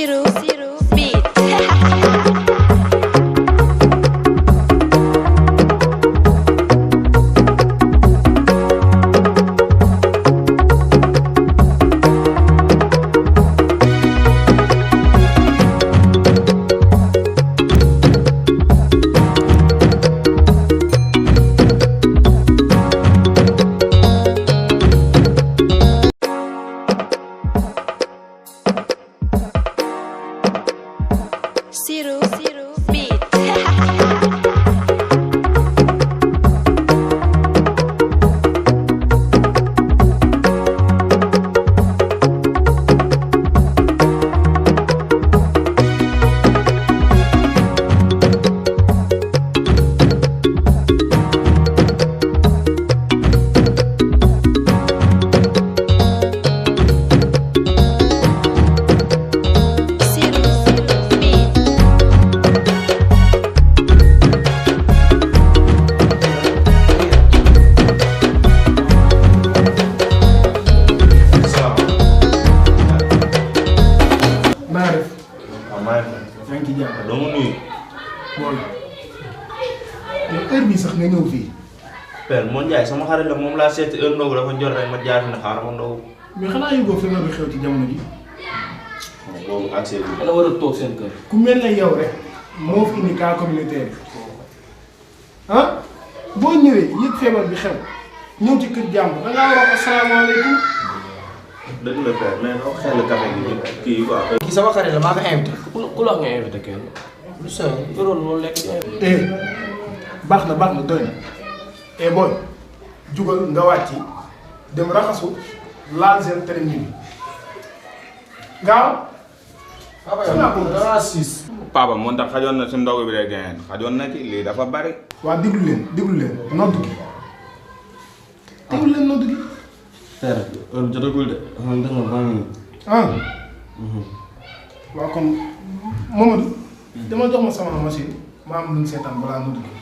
Siru Beat. Siru Beat. yaa ngi ci jàpp doo ma nuyu. bool yow heure bii sax nga ñëw fii. père moo Ndiaye sama xarit la moom laa seeti heure ndogu dafa jot rek ma jaar fi ne xaaral ma ndogu. mais xanaa yëgoo feebar bi xew ci jamono ji. boobu accès bi. dana war a toog seen kër. ku mel ne yow rek moo fi indi cas communautaire ah boo ñëwee yëg feebar bi xew ñëw ci kër jàmm da ngaa wax asalaamaaleykum. dëgg la père mais doo xel café gi ñu kii quoi. kii sama xarit la maa ko invité. ku la wax nga invité kenn. lu sa yoroon loolu lekk di invité. baax na doy na booy jugal nga wàcc dem raxasu laal seen terrain bi gaaw. papa moo tax xajoon na si ndogu bi rek gën xajoon na ci lii dafa bari. waa déglu leen nodd gi déglu leen nodd gi. père heure jotagul de dafa def na 20 minutes. waaw kon Mamadou dama jox ma sama machine ma am lu ñu seetaan balaa nodd gi.